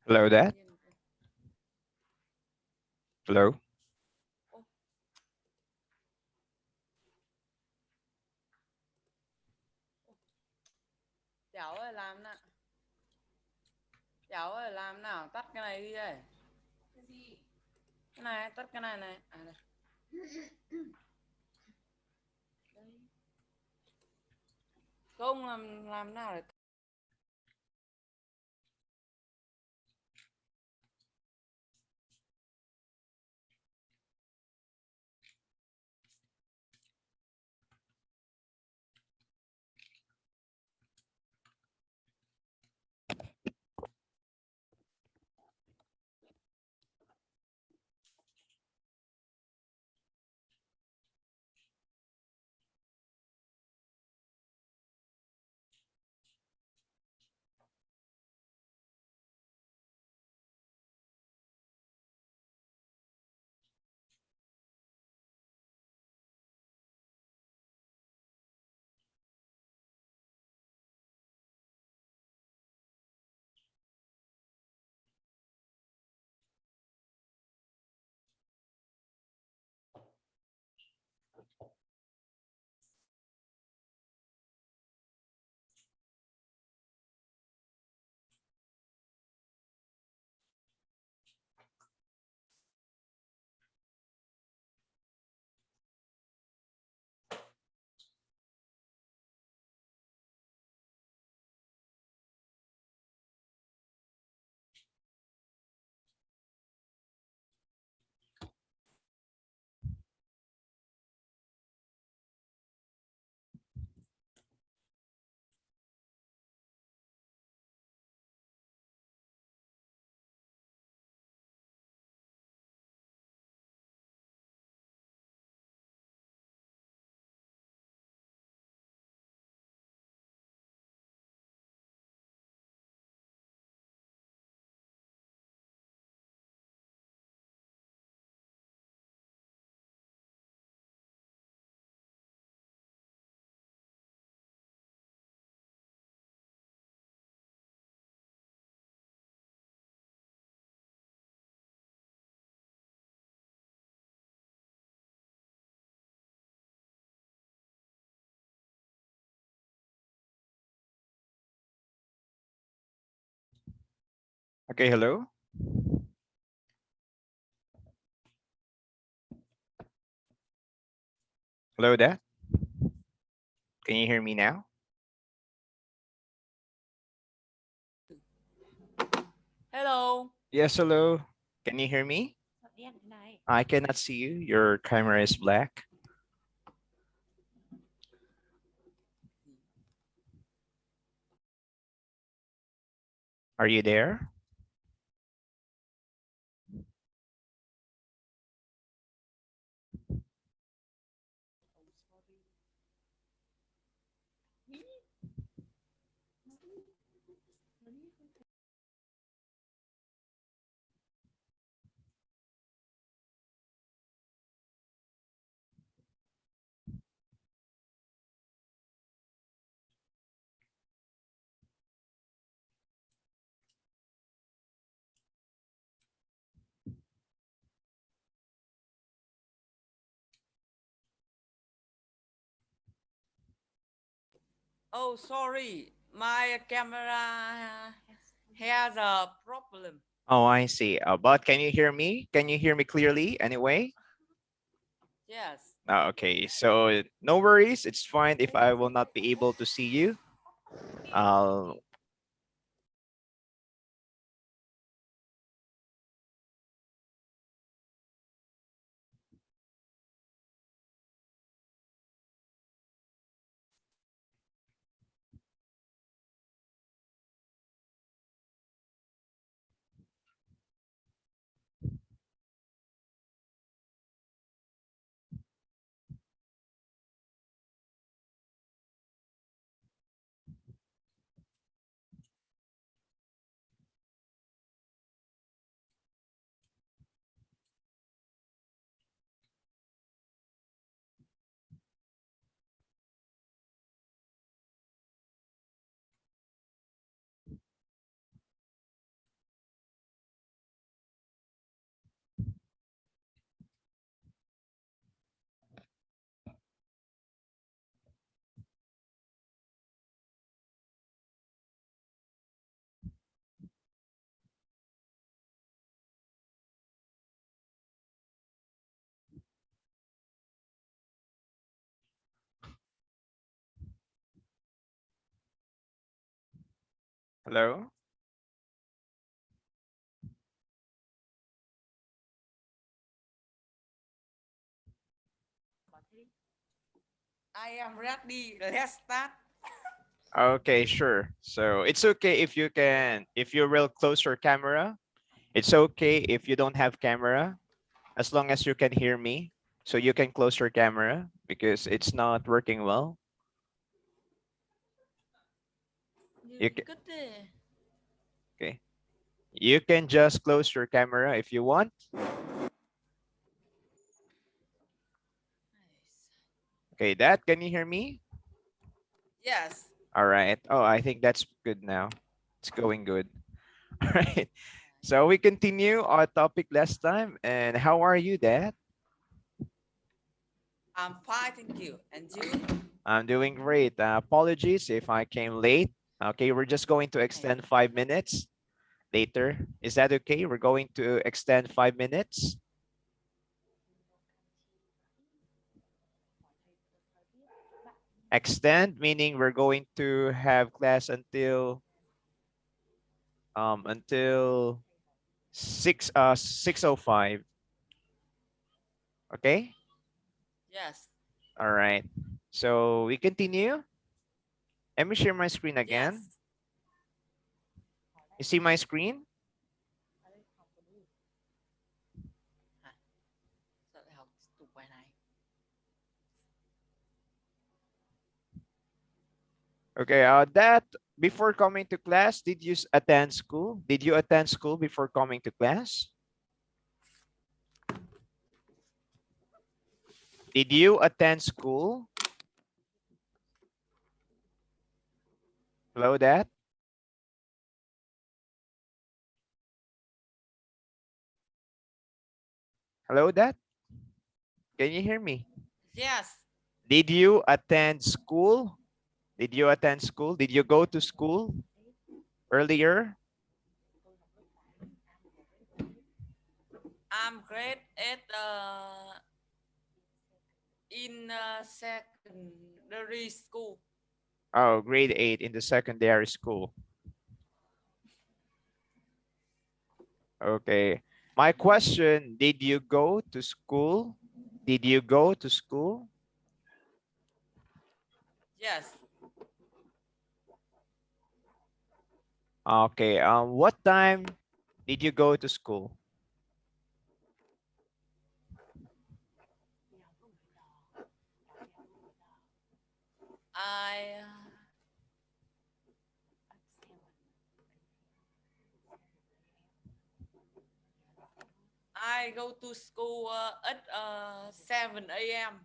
Hello, Dad. Hello. Cháu ơi làm nào. Cháu ơi làm nào, tắt cái này đi đây. Cái gì? Cái này, tắt cái này này. À đây. Không làm nào để Okay, hello. Hello, Dad. Can you hear me now? Hello. Yes, hello. Can you hear me? I cannot see you. Your camera is black. Are you there? Oh, sorry. My camera has a problem. Oh, I see. But can you hear me? Can you hear me clearly anyway? Yes. Okay, so no worries. It's fine if I will not be able to see you. I'll Hello? I am ready. Let's start. Okay, sure. So it's okay if you will close your camera. It's okay if you don't have camera, as long as you can hear me. So you can close your camera because it's not working well. You can, okay. You can just close your camera if you want. Okay, Dad, can you hear me? Yes. All right. Oh, I think that's good now. It's going good. All right. So we continue our topic last time. And how are you, Dad? I'm fine, thank you. And you? I'm doing great. Apologies if I came late. Okay, we're just going to extend 5 minutes later. Is that okay? We're going to extend 5 minutes. Extend meaning we're going to have class until 6:05. Okay? Yes. All right. So we continue. Let me share my screen Yes. again. You see my screen? Sợ đại học tụi bài này. Okay, that before coming to class, did you attend school? Did you attend school before coming to class? Did you attend school? Hello, Dad? Hello, Dad? Can you hear me? Yes. Did you attend school? Did you attend school? Did you go to school earlier? I'm great at in secondary school. Oh, grade 8 in the secondary school. Okay. My question, did you go to school? Did you go to school? Yes. Okay. What time did you go to school? I I go to school at 7 a.m.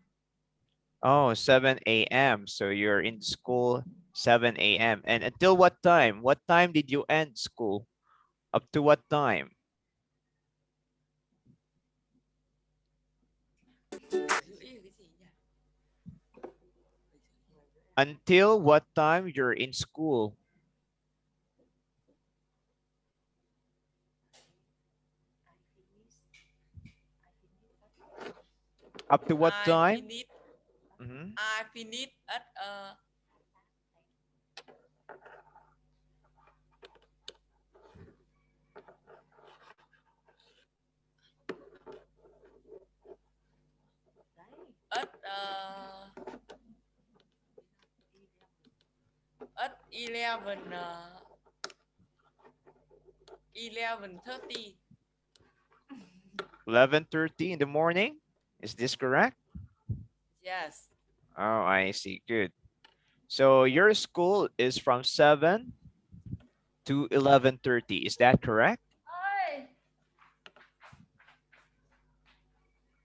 Oh, 7 a.m. So you're in school 7 a.m. And until what time? What time did you end school? Up to what time? Until what time you're in school? Up to what I time? finish Mhm. I finish at 11:30. 11:30 in the morning? Is this correct? Yes. Oh, I see. Good. So your school is from 7 to 11:30. Is that correct?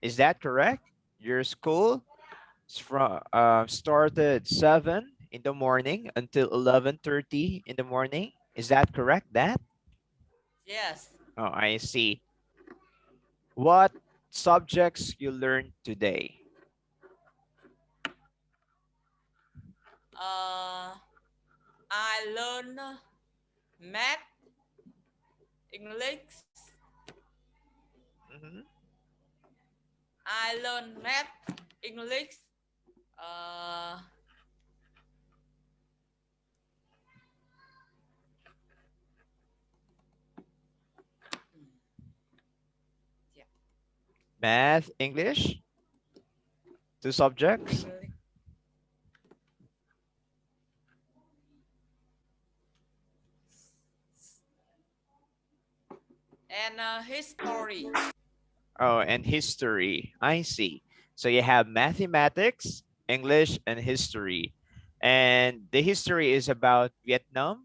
Is that correct? Your school is from started 7 in the morning until 11:30 in the morning. Is that correct, Dad? Yes. Oh, I see. What subjects you learned today? I learn math, English. Mhm. I learn math, English. Uh, Math, English, two subjects. English. And history. Oh, and history. I see. So you have mathematics, English, and history. And the history is about Vietnam.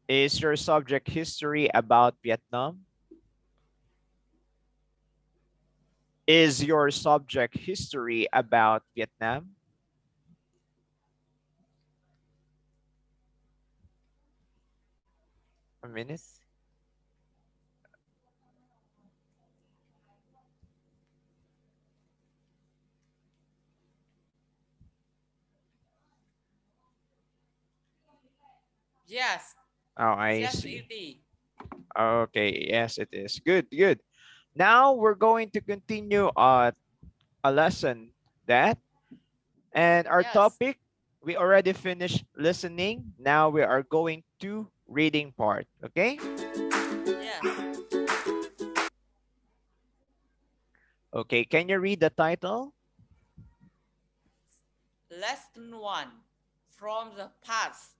Is your subject history about Vietnam? Is your subject history about Vietnam? A minute. Yes. Oh, I Yes, see. it is. Okay, yes, it is. Good, good. Now we're going to continue a lesson that, and our Yes. topic, we already finished listening. Now we are going to reading part, okay? Yes. Okay, can you read the title? Lesson 1. From the past.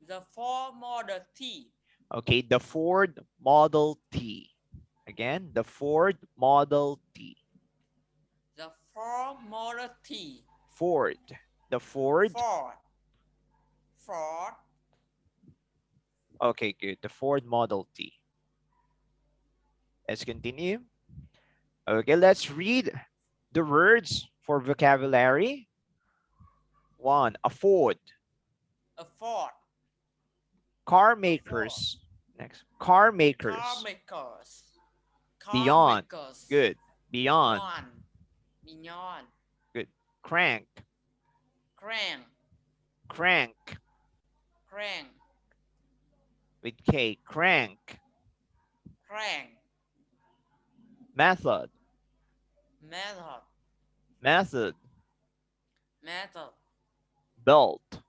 The Ford Model T. Okay, the Ford Model T. Again, the Ford Model T. The Ford Model T. Ford. The Ford. Ford. Ford. Okay, good. The Ford Model T. Let's continue. Okay, let's read the words for vocabulary. One, afford. A Ford. Car A Ford. makers. Next, car Car makers. makers. Car Beyond. makers. Good. Beyond. Beyond. Beyond. Good. Crank. Crank. Crank. Crank. With K. Crank. Crank. Method. Method. Method. Method. Belt.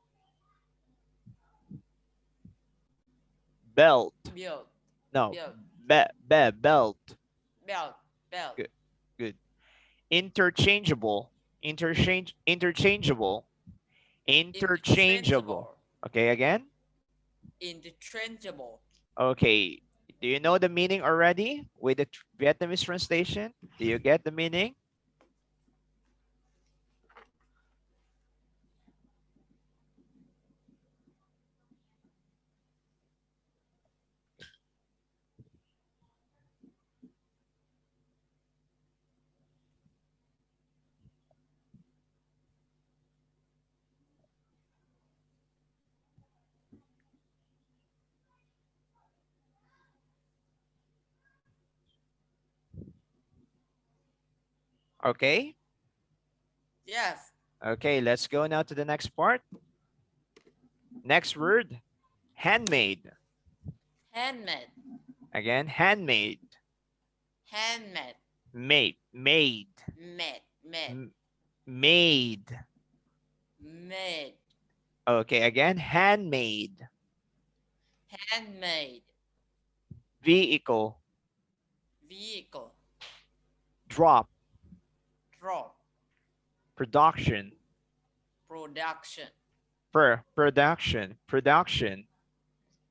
Belt. Build. No. Build. Belt. Belt. Belt. Good. Good. Interchangeable. Interchangeable. Interchangeable. Interchangeable. Okay, again. Interchangeable. Okay. Do you know the meaning already with the Vietnamese translation? Do you get the meaning? Okay. Yes. Okay, let's go now to the next part. Next word, handmade. Handmade. Again, handmade. Handmade. Made. Made. Made. Made. Made. Okay, again, handmade. Handmade. Vehicle. Vehicle. Drop. Drop. Production. Production. Production.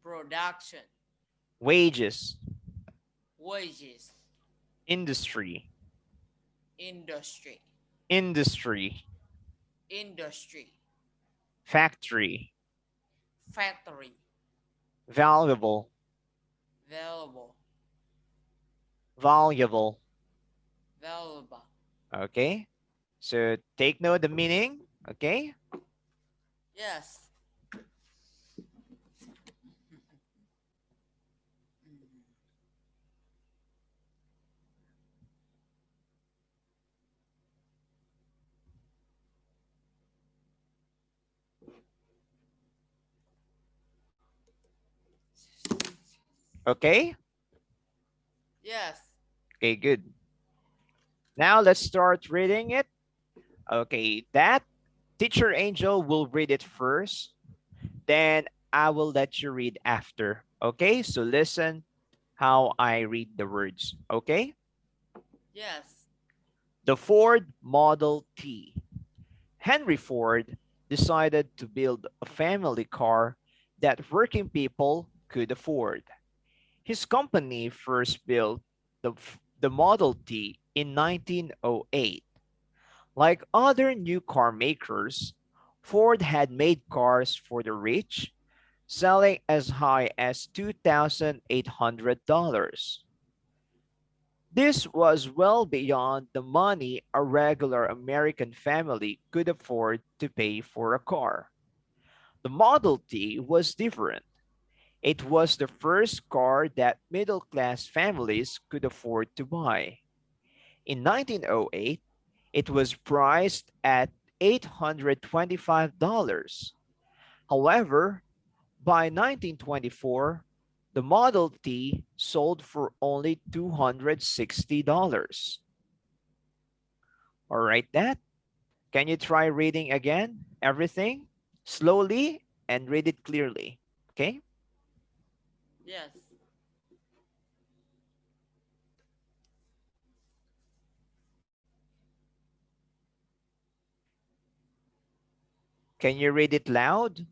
Production. Wages. Wages. Industry. Industry. Industry. Industry. Factory. Factory. Valuable. Valuable. Valuable. Valuable. Okay. So take note the meaning. Okay. Yes. Okay. Yes. Okay, good. Now let's start reading it. Okay, that teacher Angel will read it first. Then I will let you read after. Okay, so listen how I read the words. Okay, Yes. the Ford Model T. Henry Ford decided to build a family car that working people could afford. His company first built the Model T in 1908. Like other new car makers, Ford had made cars for the rich, selling as high as $2,800. This was well beyond the money a regular American family could afford to pay for a car. The Model T was different. It was the first car that middle class families could afford to buy. In 1908, it was priced at $825. However, by 1924, the Model T sold for only $260. All right, Dad? Can you try reading again everything slowly and read it clearly? Okay? Yes. Can you read it loud?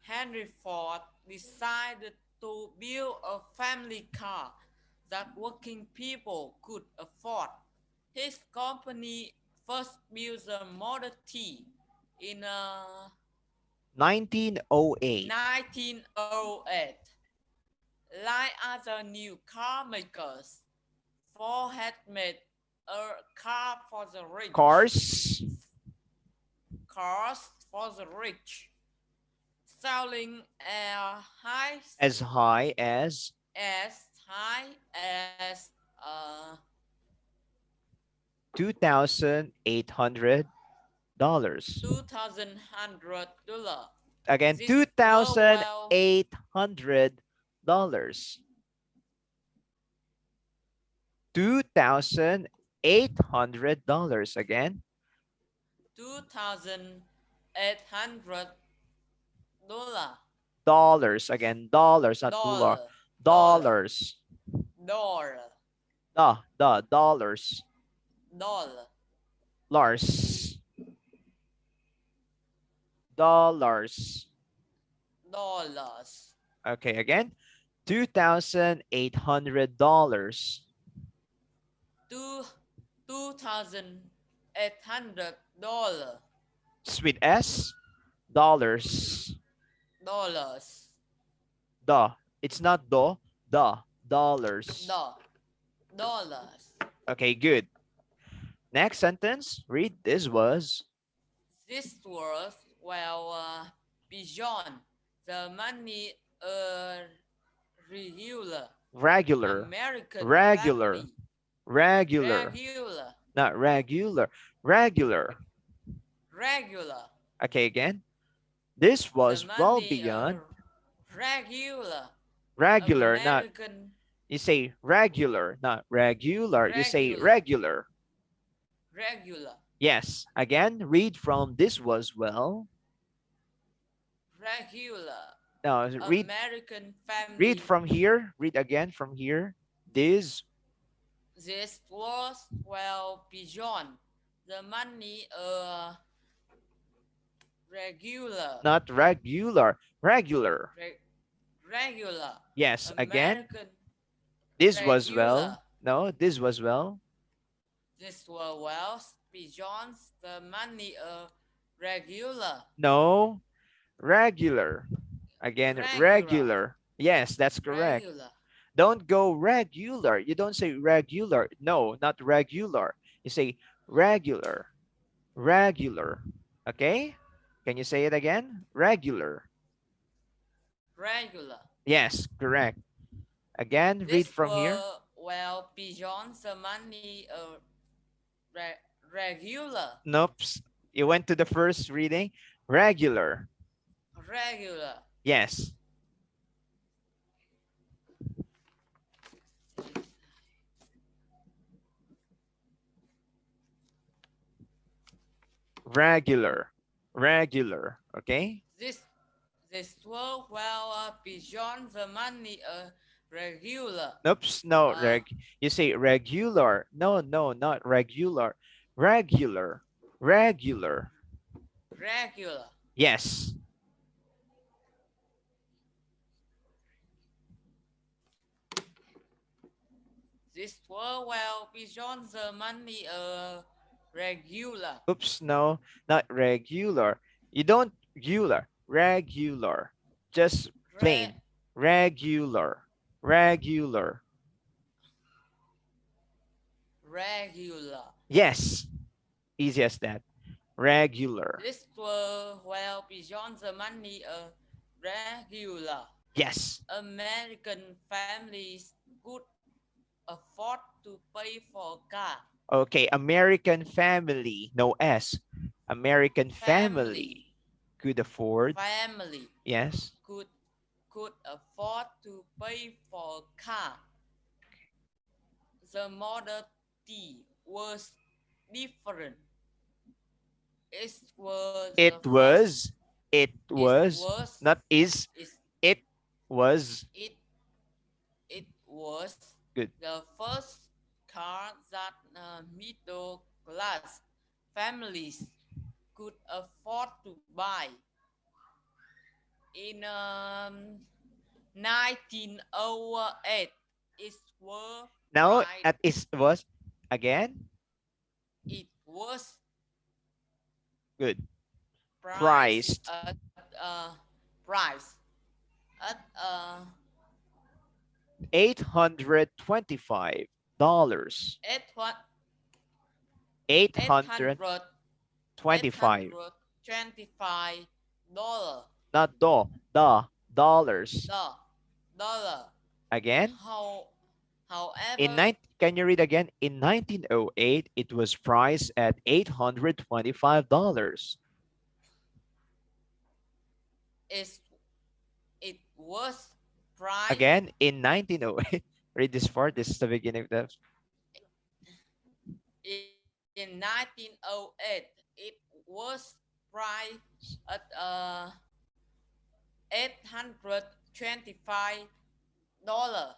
Henry Ford decided to build a family car that working people could afford. His company first built the Model T in 1908. 1908. Like other new car makers, Ford had made a car for the rich, Cars cars for the rich, selling as high as high as $2,800. $2,100. Again, This were well $2,800. $2,800 again. $2,800. Dollars again. Dollars, not dollar. Dollar, dollar, Dollars. dollar, Dollars. dollar, Lars. Dollars. dollars. Okay, again. $2,800. $2,800. Sweet S. Dollars. Dollars. The. It's not the. Dollars. Dollars. Okay, good. Next sentence. Read. This was well beyond the money a regular Regular. American Regular. family. Regular. Regular. Not regular. Regular. Regular. Okay, again. This The was well money beyond regular regular, not American you say regular, not regular. You say regular. regular. Regular. Yes. Again, read from this was well. Regular No, American read family. from here. Read again from here. This This was well beyond the money regular not regular. Regular. re- regular Yes. Again, American this was well. regular. No, this was well. This were well beyond the money regular. No, regular. Again, Regular. regular. Yes, that's correct. Regular. Don't go regular. You don't say regular. No, not regular. You say regular. Regular. Okay? Can you say it again? Regular. Regular. Yes, correct. Again, read This from here. were well beyond the money regular. Nope. You went to the first reading. Regular. Regular. Yes. Regular. Regular. Okay? This This were well beyond the money regular. Oops, no, Uh, you say regular. No, no, not regular. Regular. Regular. regular. Yes. This were well beyond the money regular. Oops, no, not regular. You don't regular. Regular. Just Re- plain. Regular. Regular. regular. Yes. Easy as that. Regular. This were well beyond the money regular. Yes. American families could afford to pay for a car. Okay, American family. No S. American Family, family could afford. family Yes. could could afford to pay for a car. The Model T was different. It was the It first. was. It It was. was. Not is. It It was. it it was Good. the first car that middle class families could afford to buy. In 1908, it was Now priced. at is was again. It was Good. priced Priced at price at $825. eight hun- Eight eight hundred hundred eight twenty-five. hundred $25 Not the dollars. the dollar. Again. How In however nine, can you read again? In 1908, it was priced at $825. is it was priced Again, in 1908. Read this part. This is the beginning of the. in 1908, it was priced at 825 dollars.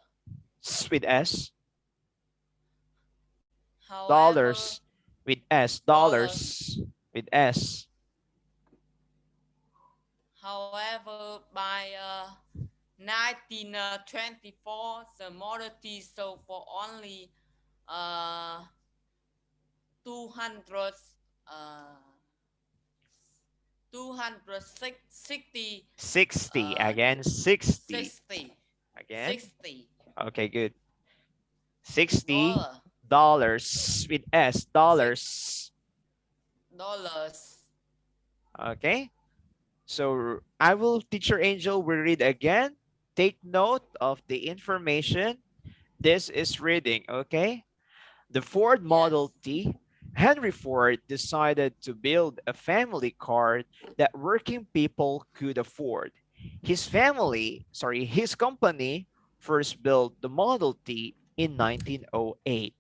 With S. However, Dollars. With S. dollars. Dollars. With S. However, by 1924, the Model T sold for only uh, 200 uh, 260 60. uh, Again, 60. 60 Again. 60 Okay, good. $60 dollar with S. six Dollars. dollars. Okay. So I will, Teacher Angel, will read again. Take note of the information. This is reading, okay? The Ford Model Yes. T, Henry Ford decided to build a family car that working people could afford. His company first built the Model T in 1908.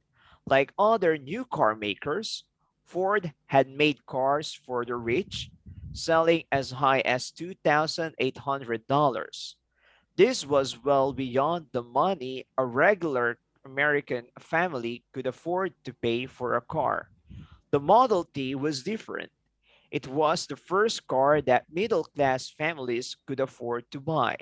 Like other new car makers, Ford had made cars for the rich, selling as high as $2,800. This was well beyond the money a regular American family could afford to pay for a car. The Model T was different. It was the first car that middle class families could afford to buy.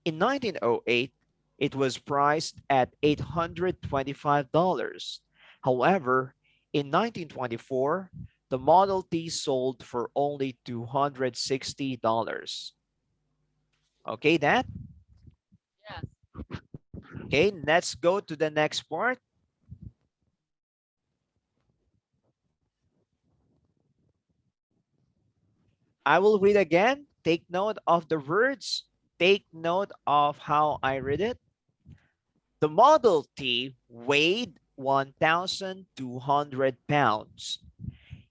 In 1908, it was priced at $825. However, in 1924, the Model T sold for only $260. Okay, that? Yes. Okay, let's go to the next part. I will read again. Take note of the words. Take note of how I read it. The Model T weighed 1,200 pounds.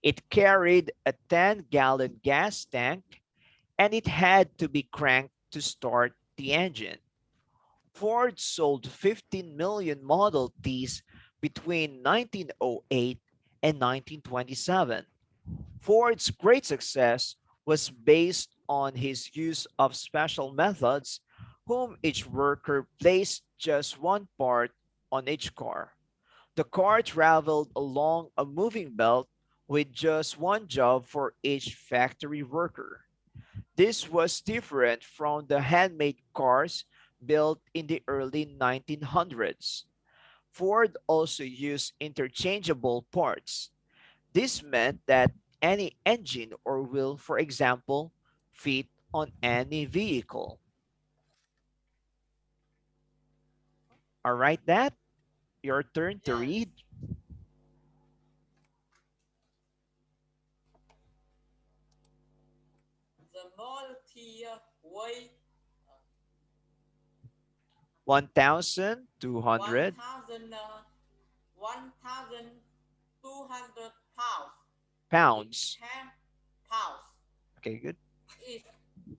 It carried a 10-gallon gas tank and it had to be cranked to start the engine. Ford sold 15 million Model Ts between 1908 and 1927. Ford's great success was based on his use of special methods, whom each worker placed just one part on each car. The car traveled along a moving belt with just one job for each factory worker. This was different from the handmade cars built in the early 1900s. Ford also used interchangeable parts. This meant that any engine or wheel, for example, fit on any vehicle. All right, Dad, your turn to Yes. read. The Model T weighed 1,200 1,200 pounds. It pounds. can pounds. Okay, good. It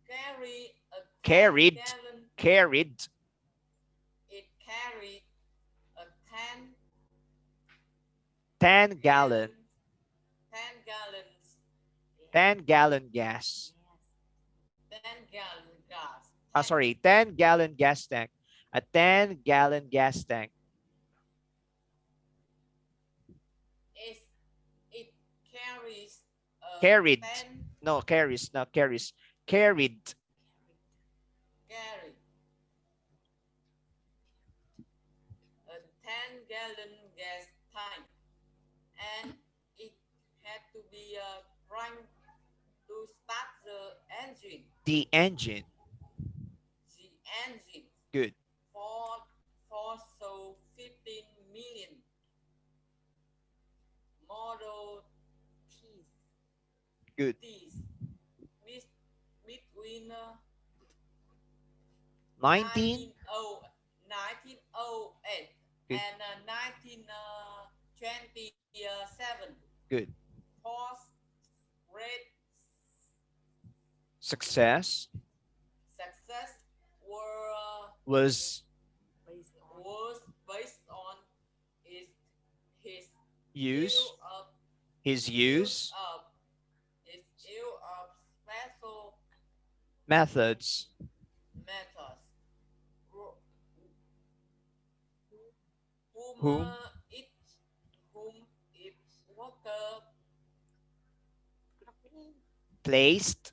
carry a 10 Carried, gallon. carried It carried a 10 gallon, gallon, 10 gallons. 10-gallon gas. Yes. 10 gallon gas. Sorry, 10-gallon gas tank. A 10-gallon gas tank. It, it carries a Carried. 10 No, carries, not carries. Carried. carry a 10 gallon gas tank, and it had to be cranked to start the engine. The engine. The engine Good, for so 15 million Model T's, good. T's between 19. 1908 Good, and 1927. good. Horse great Success success were was was based on his his use, use of his use use of his use of special methods, methods, whom whom each whom each worker placed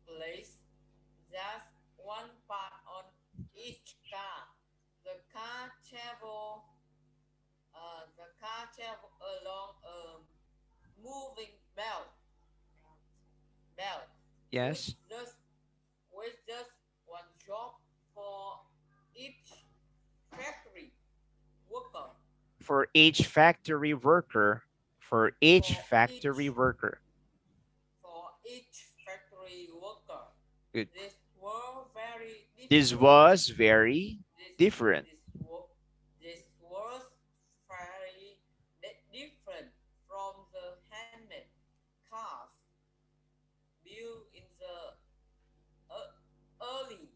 place just one part on each car. The car travel along a moving belt with yes, just one job for each factory worker. for each factory worker, for each For factory each worker. for each factory worker. Good. This were very This different. was very This different. this was very different from the handmade cars built in the early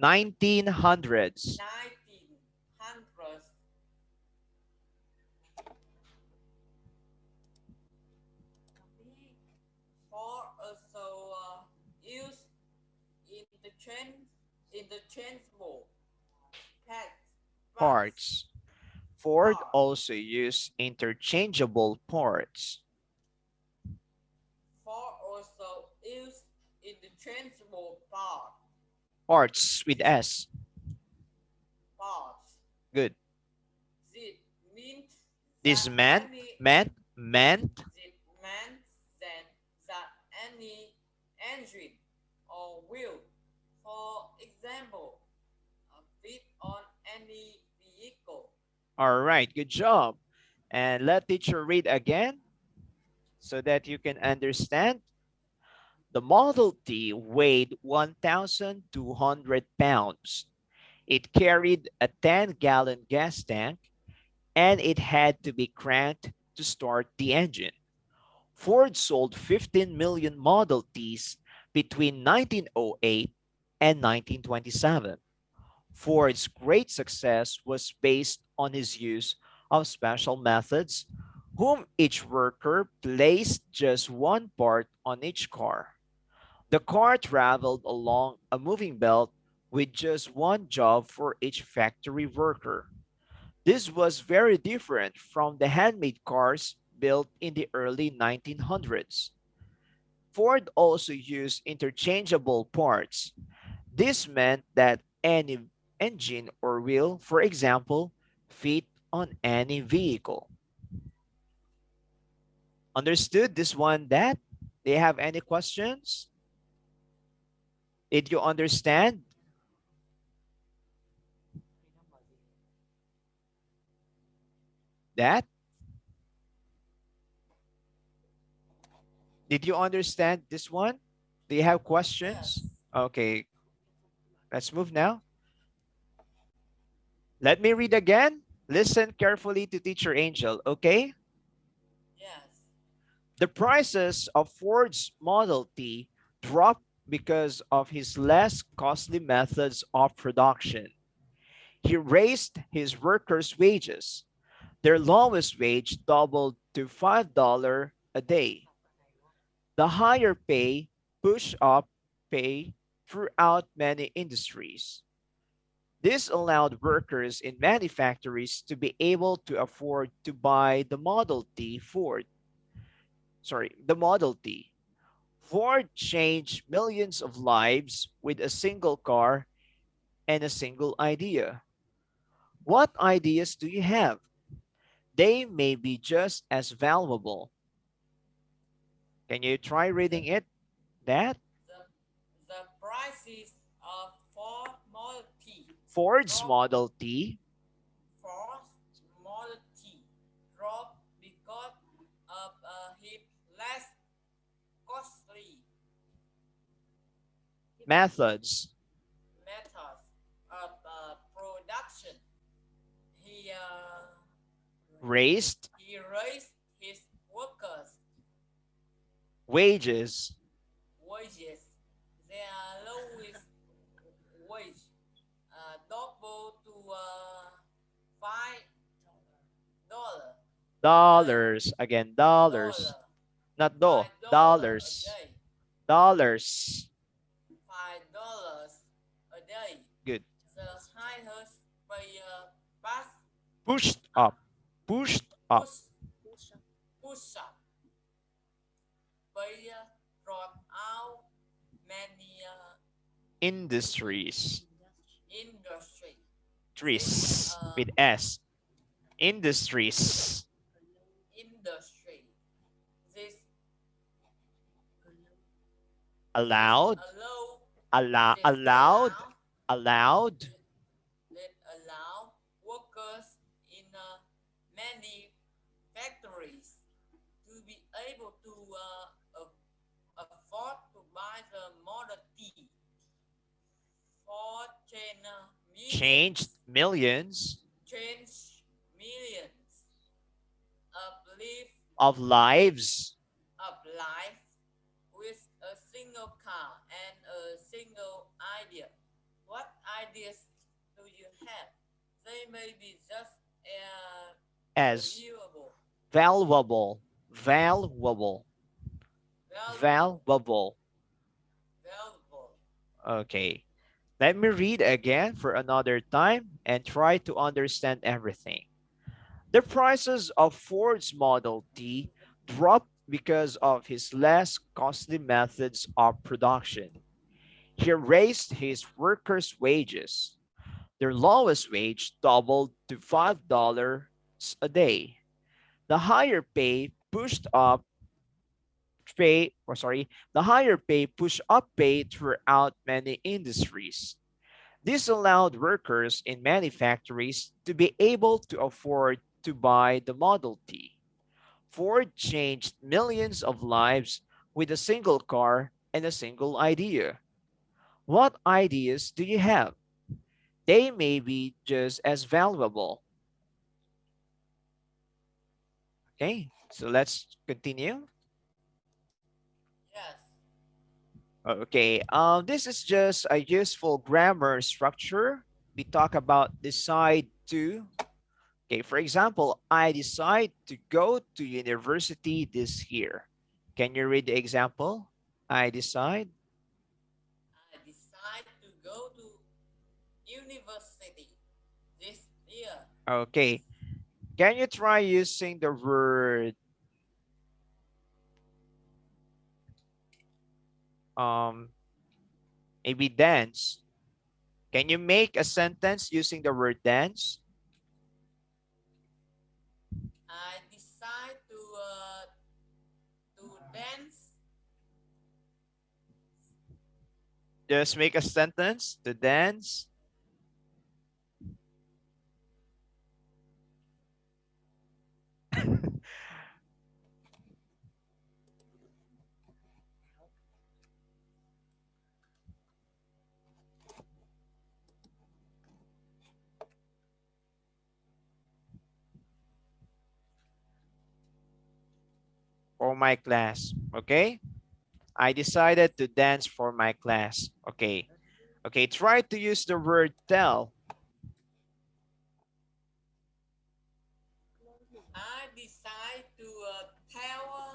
1900s. 1900s. For also used interchangeable parts. Parts. Ford Parts. also used interchangeable parts. For also used interchangeable Parts with S. parts. Good. This means This that meant, any meant, meant this meant then that any engine or wheel, for example, fit on any vehicle. All right, good job. And let teacher read again so that you can understand. The Model T weighed 1,200 pounds. It carried a 10-gallon gas tank and it had to be cranked to start the engine. Ford sold 15 million Model Ts between 1908 and 1927. Ford's great success was based on his use of special methods, whom each worker placed just one part on each car. The car traveled along a moving belt with just one job for each factory worker. This was very different from the handmade cars built in the early 1900s. Ford also used interchangeable parts. This meant that any engine or wheel, for example, fit on any vehicle. Understood this one, that? Do you have any questions? Did you understand that? Did you understand this one? Do you have questions? Yes. Okay, let's move now. Let me read again. Listen carefully to Teacher Angel, okay? Yes. The prices of Ford's Model T dropped because of his less costly methods of production. He raised his workers' wages. Their lowest wage doubled to $5 a day. The higher pay pushed up pay throughout many industries. This allowed workers in many factories to be able to afford to buy the Model T. Ford changed millions of lives with a single car and a single idea. What ideas do you have? They may be just as valuable. Can you try reading The it? That the the prices of Ford Model T Ford's drop Model T Ford Model T drop because of his less costly methods methods of production. He raised he raised his workers' wages wages. Their lowest wage double to $5 a day. dollars, again dollars, Dollar not five dollar a dollars, day. dollars. $5 a day. Good. The highest pay pass Pushed up up, pushed up. push push up pay drop out many Industries, industry. This trees with S. Industries. industry. This this Allowed, allow this allowed, allowed that allow workers in many factories to be able to afford to buy the Model T for changed millions change millions of live of lives. of life with a single car and a single idea. What ideas do you have? They may be just As valuable, valuable, valuable, valuable, valuable. valuable. Okay. Let me read again for another time and try to understand everything. The prices of Ford's Model T dropped because of his less costly methods of production. He raised his workers' wages. Their lowest wage doubled to $5 a day. The higher pay pushed up the higher pay pushed up pay throughout many industries. This allowed workers in many factories to be able to afford to buy the Model T. Ford changed millions of lives with a single car and a single idea. What ideas do you have? They may be just as valuable. Okay, so let's continue. Yes, Okay, this is just a useful grammar structure. We talk about decide to. Okay, for example, I decide to go to university this year. Can you read the example? I decide. university this year. Okay. Can you try using the word um maybe dance? Can you make a sentence using the word dance? I decide to dance. Just make a sentence to dance. For my class. Okay. I decided to dance for my class. Okay. Okay. Try to use the word tell. I decide to tell.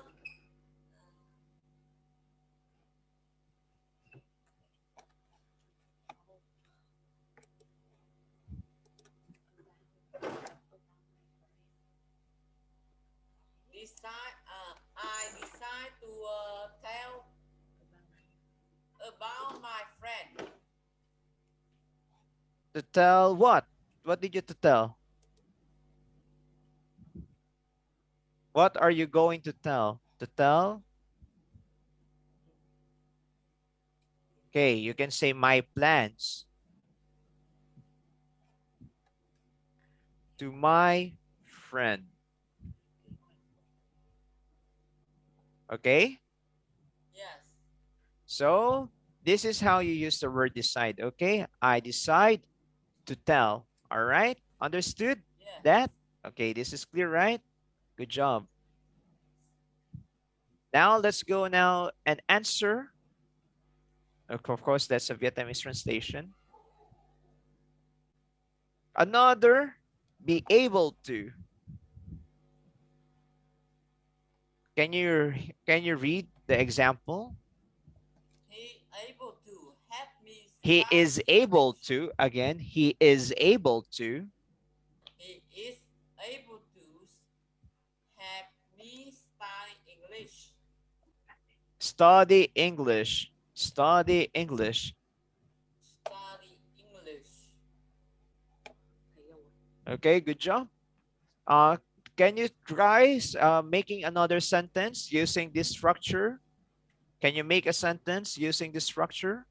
I decide to tell about my friend. To tell what? What did you to tell? What are you going to tell? To tell? Okay, you can say my plans to my friend. Okay? Yes. So this is how you use the word decide. Okay? I decide to tell. All right? Understood Yes. that? Okay, this is clear, right? Good job. Now let's go now and answer. Of course, that's a Vietnamese translation. Another, be able to. Can you read the example? He able to help me He study is able English. to, again, he is able to He is able to help me study English. study English. Study English. Study English. Okay, good job. Uh, can you try making another sentence using this structure? Can you make a sentence using this structure?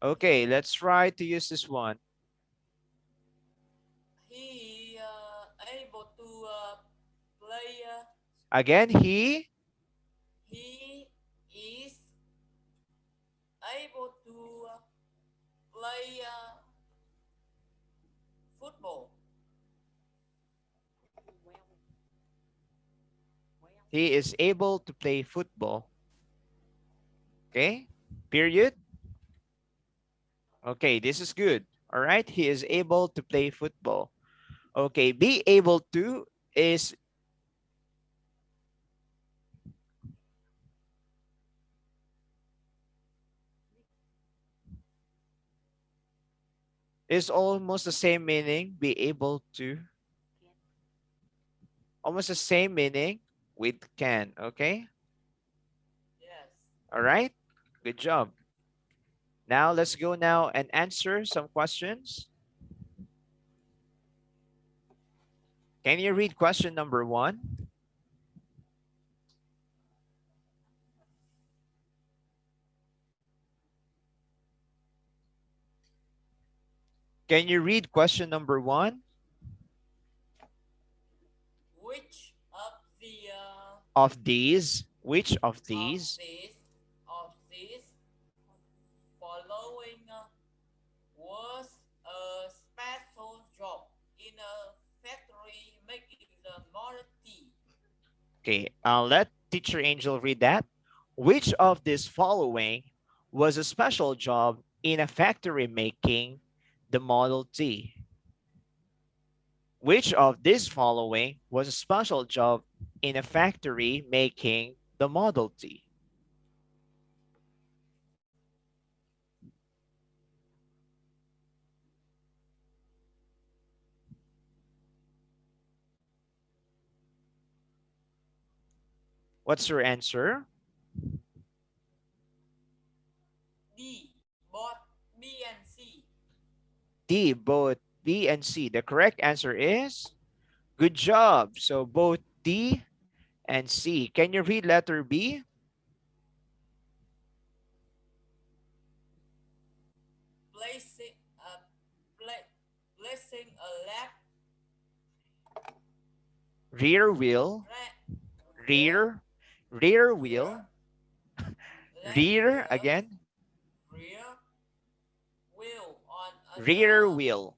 Okay, let's try to use this one. He able to play. Again, he He is able to play football. he is able to play football. Okay, period. Okay, this is good. All right, he is able to play football. Okay, be able to is almost the same meaning. Be able to, almost the same meaning with can. Okay, Yes. all right, good job. Now let's go now and answer some questions. Can you read question number 1? Can you read question number 1? Which Of these, which of of these these of these following was a special job in a factory making the Model T? Okay, let teacher Angel read that. Which of these following was a special job in a factory making the Model T? Which of these following was a special job in a factory making the Model T? What's your answer? D. Both B and C. D, both B and C. The correct answer is good job. So both D and C. Can you read letter B? Placing a placing a left Rear wheel, wheel rear rear wheel, left rear wheel again, rear wheel on rear the wheel.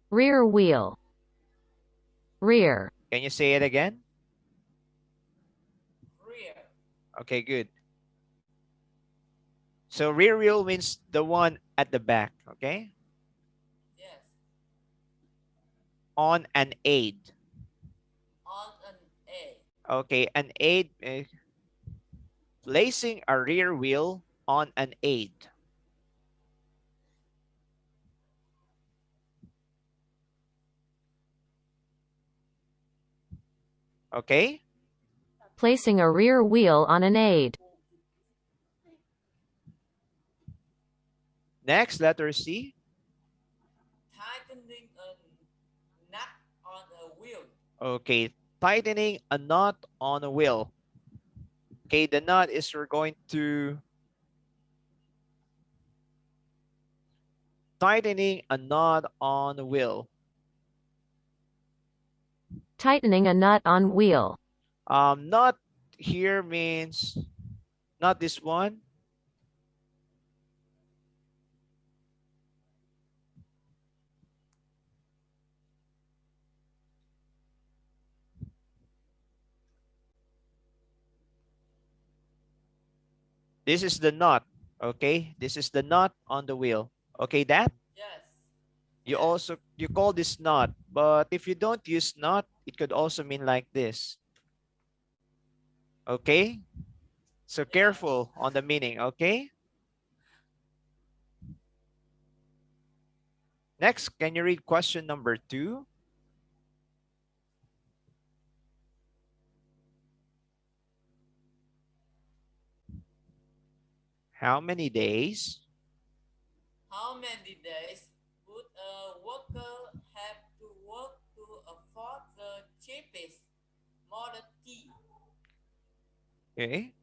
Rear wheel. Rear. Can you say it again? rear. Okay, good. So rear wheel means the one at the back, okay? Yes. On an aid. On an A. Okay, an aid, placing a rear wheel on an aid. Okay? Placing a rear wheel on an aid. Next, letter C. Tightening a nut on a wheel. Okay, tightening a knot on a wheel. Okay, the knot is we're going to tightening a knot on a wheel. Tightening a nut on wheel. Knot here means not this one. This is the knot. Okay, this is the knot on the wheel. Okay, that Yes. you Yes. also you call this knot, but if you don't use knot, it could also mean like this. Okay, so Yes. careful on the meaning. Okay, next, can you read question number 2? How many days How many days would a worker have to work to afford the cheapest Model T? okay,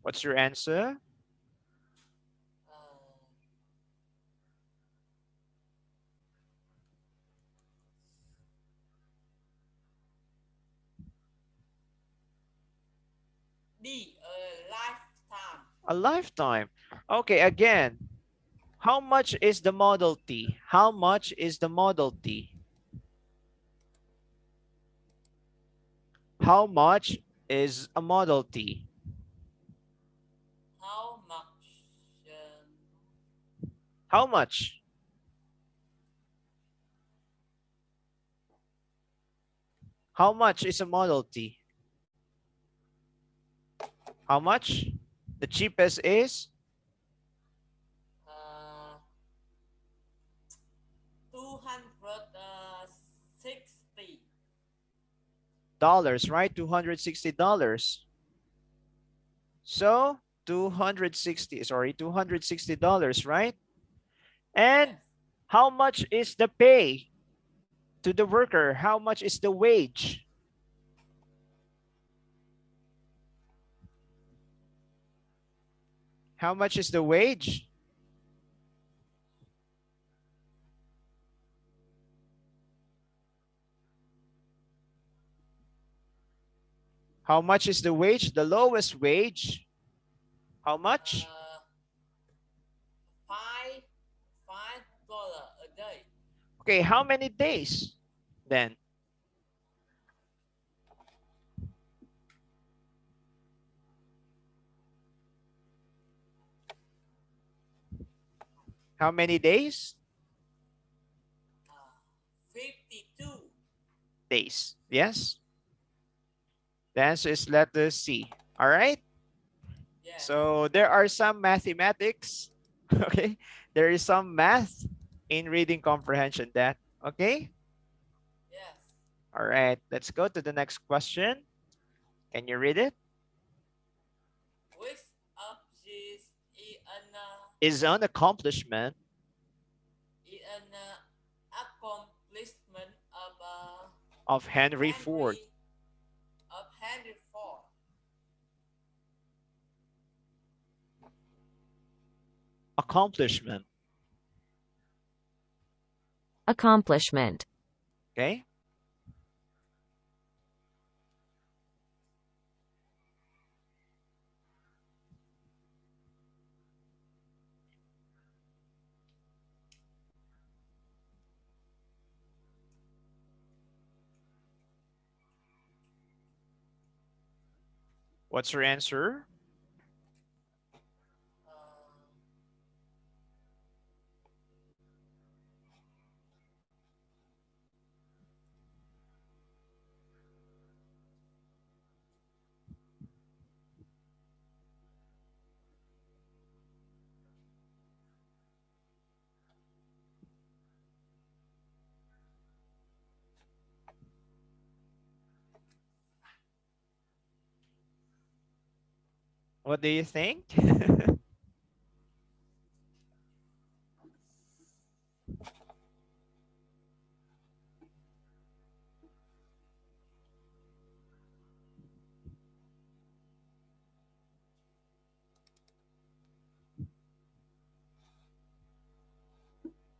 what's your answer? Uh, D. A lifetime. A lifetime. Okay, again, how much is the Model T? How much is the Model T? How much is a Model T? How much? How much? How much is a Model T? How much? The cheapest is Uh, 260. dollars, right? $260. So 260, sorry, $260, right? Yes. And how much is the pay to the worker? How much is the wage? How much is the wage? How much is the wage? The lowest wage. How much? $5 a day. Okay, how many days then? How many days? 52 Days. Yes. The answer is letter C. All right. Yes. So there are some mathematics. Okay. There is some math in reading comprehension that. Okay. Yes. All right. Let's go to the next question. Can you read it? Which of these Is an accomplishment accomplishment of Henry Ford. Henry Ford. Accomplishment. Accomplishment. Okay. What's your answer? What do you think?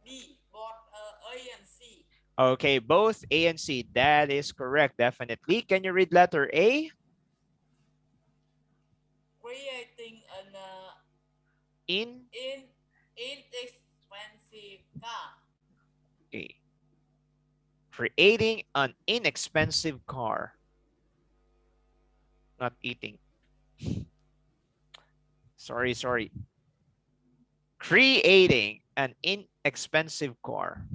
B. Both A and C. Okay, both A and C. That is correct, definitely. Can you read letter A? Creating an inexpensive car. Okay. Creating an inexpensive car. Not eating. Sorry. Creating an inexpensive car.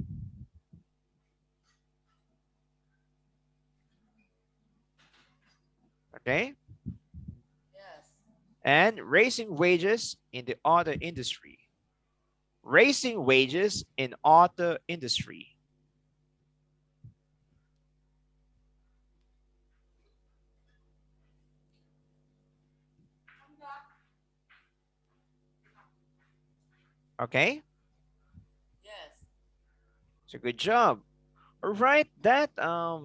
Okay. Yes. And raising wages in the auto industry. Raising wages in auto industry. Okay. Yes. So good job. All right, that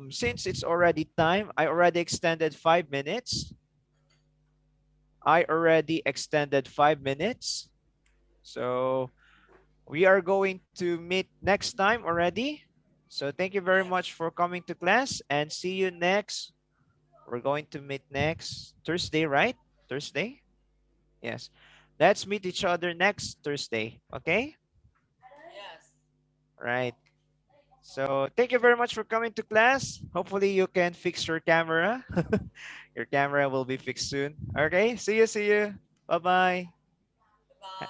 since it's already time, I already extended 5 minutes. I already extended 5 minutes. So we are going to meet next time already. So thank you very Yes. much for coming to class and see you next. We're going to meet next Thursday, right? Thursday? Yes. Let's meet each other next Thursday. Okay? Yes. Right. So thank you very much for coming to class. Hopefully you can fix your camera. Your camera will be fixed soon. Okay, see you. Bye-bye. Bye.